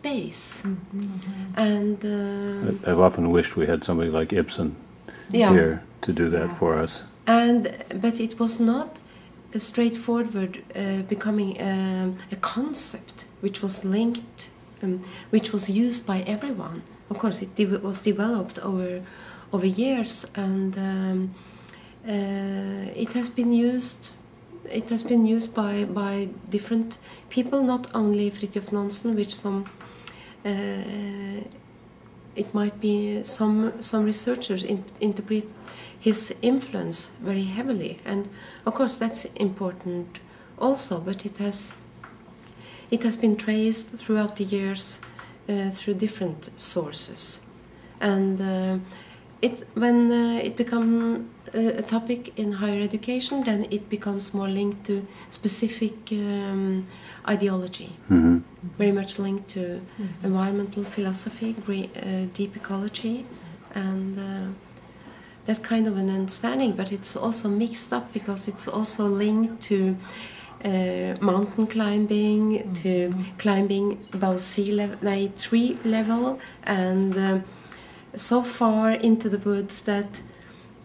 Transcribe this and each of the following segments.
space. And I've often wished we had somebody like Ibsen here to do that for us. But it was not a straightforward becoming a concept which was linked, which was used by everyone. Of course, it was developed over years, and it has been used. It has been used by different people, not only Fridtjof Nansen, which it might be some researchers interpret his influence very heavily, and of course that's important also. But it has been traced throughout the years through different sources, and when it becomes a topic in higher education, then it becomes more linked to specific ideology, very much linked to environmental philosophy, deep ecology, and that kind of an understanding. But it's also mixed up because it's also linked to mountain climbing, to climbing above tree level, and so far into the woods that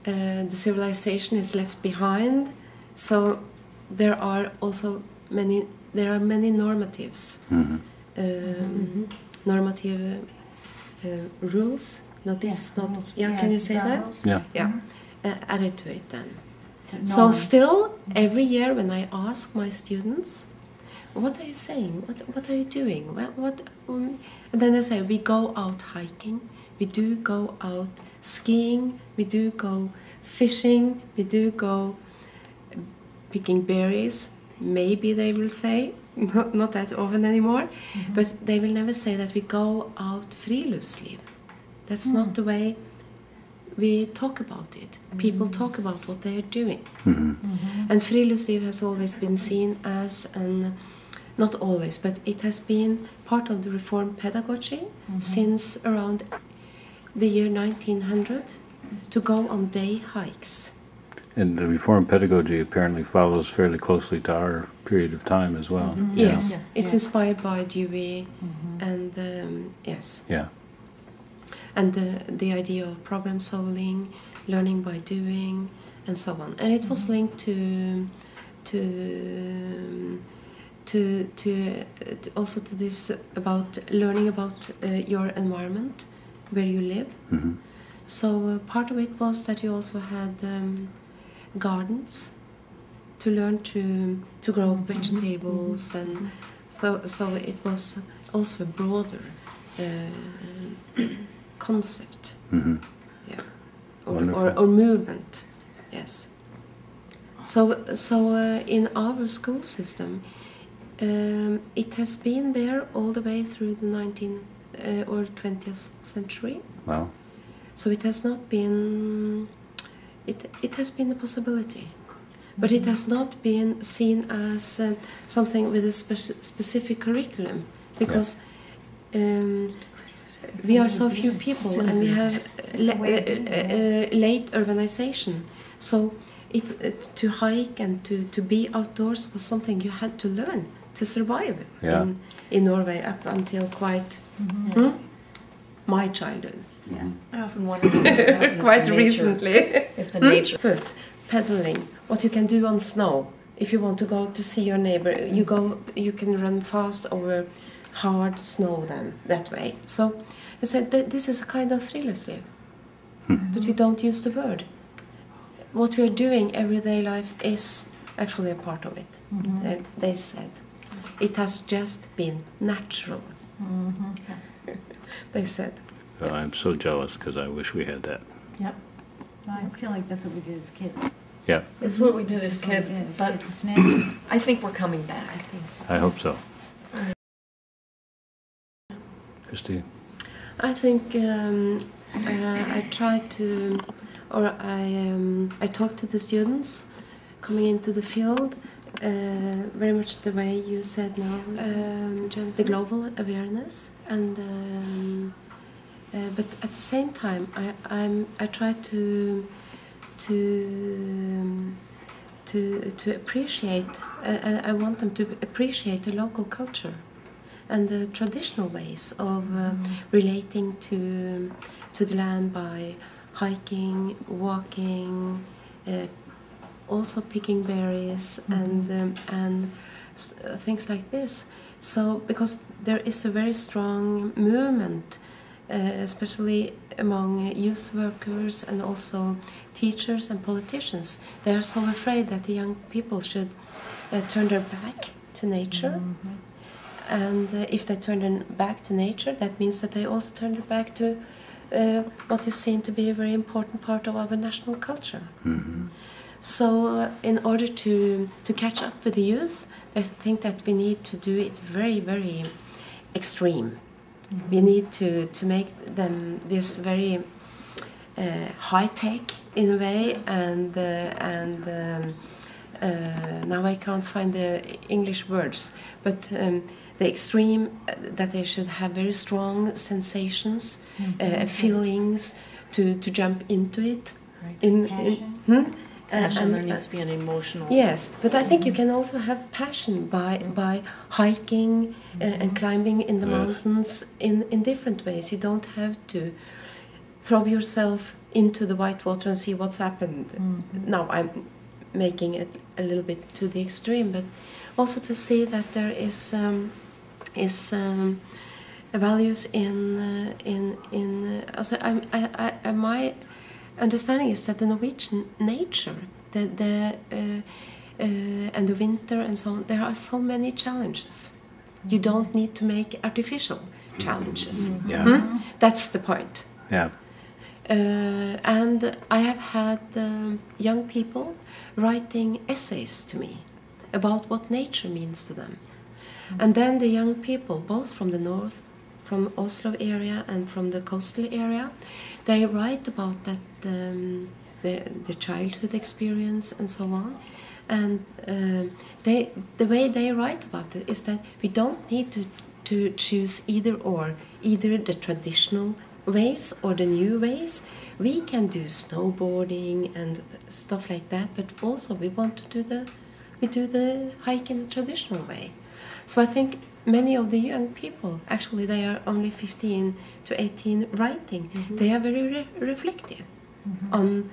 the civilization is left behind. So there are many normatives, normative rules. No, this is not. Yeah, can you say that? Yeah. Added to it then. So still, every year when I ask my students, "What are you saying? What are you doing?" And then they say, "We go out hiking. We do go out skiing. We do go fishing. We do go picking berries." Maybe they will say, not that often anymore, but they will never say that we go out friluftsliv. That's not the way we talk about it. People talk about what they are doing. And friluftsliv has always been seen as not always, but it has been part of the reform pedagogy since around the year 1900 to go on day hikes. And the reform pedagogy apparently follows fairly closely to our period of time as well. Yes, it's inspired by Dewey, and yes. Yeah. And the idea of problem solving, learning by doing, and so on. And it was linked to also to this about learning about your environment, where you live. So part of it was that you also had gardens to learn to grow vegetables, and so it was also a broader concept, or movement, yes. So in our school system, it has been there all the way through the 19th or 20th century. Wow. So it has not been. It has been a possibility, but it has not been seen as something with a specific curriculum, because we are so few people and we have late urbanization. So to hike and to be outdoors was something you had to learn to survive in Norway up until quite my childhood. Yeah, I often wonder quite recently if the nature foot pedaling, what you can do on snow. If you want to go to see your neighbor, you can run fast over hard snow then that way. So I said that this is a kind of friluftsliv, but we don't use the word. What we are doing everyday life is actually a part of it. They said it has just been natural. They said. Well, I'm so jealous because I wish we had that. Yep. Well, I feel like that's what we did as kids. Yeah. it's what we did as kids, but It's natural. I think we're coming back. I think so. I hope so. Kristy? I think I try to, or I talk to the students coming into the field, very much the way you said now, the global awareness, and but at the same time I try to appreciate. I want them to appreciate the local culture, and the traditional ways of relating to the land by hiking, walking, also picking berries and things like this. So because there is a very strong movement, especially among youth workers and also teachers and politicians, they are so afraid that the young people should turn their back to nature. And if they turn their back to nature, that means that they also turn their back to what is seen to be a very important part of our national culture. So in order to catch up with the youth, I think that we need to do it very, very extreme. We need to make them this very high-tech in a way, and now I can't find the English words, but the extreme, that they should have very strong sensations, feelings to jump into it. Passion. Passion, there needs to be an emotional... Yes, but I think you can also have passion by hiking and climbing in the mountains in different ways. You don't have to throw yourself into the white water and see what's happened. Now I'm making it a little bit to the extreme, but also to see that there is values in also my understanding is that the Norwegian nature, and the winter and so on, there are so many challenges. You don't need to make artificial challenges. That's the point. Yeah. And I have had young people writing essays to me about what nature means to them. And then the young people, both from the north, from Oslo area and from the coastal area, they write about that the childhood experience and so on. And the way they write about it is that we don't need to choose either or, either the traditional ways or the new ways. We can do snowboarding and stuff like that, but also we want to do the hike in the traditional way. So I think many of the young people, actually they are only 15 to 18 writing, they are very reflective on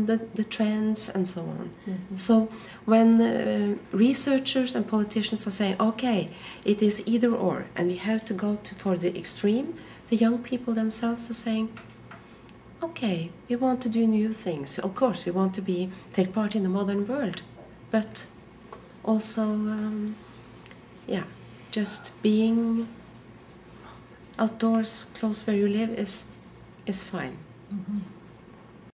the trends and so on. So when researchers and politicians are saying, okay, it is either or, and we have to go for the extreme, the young people themselves are saying, okay, we want to do new things. Of course, we want to take part in the modern world, but also, just being outdoors, close where you live, is fine.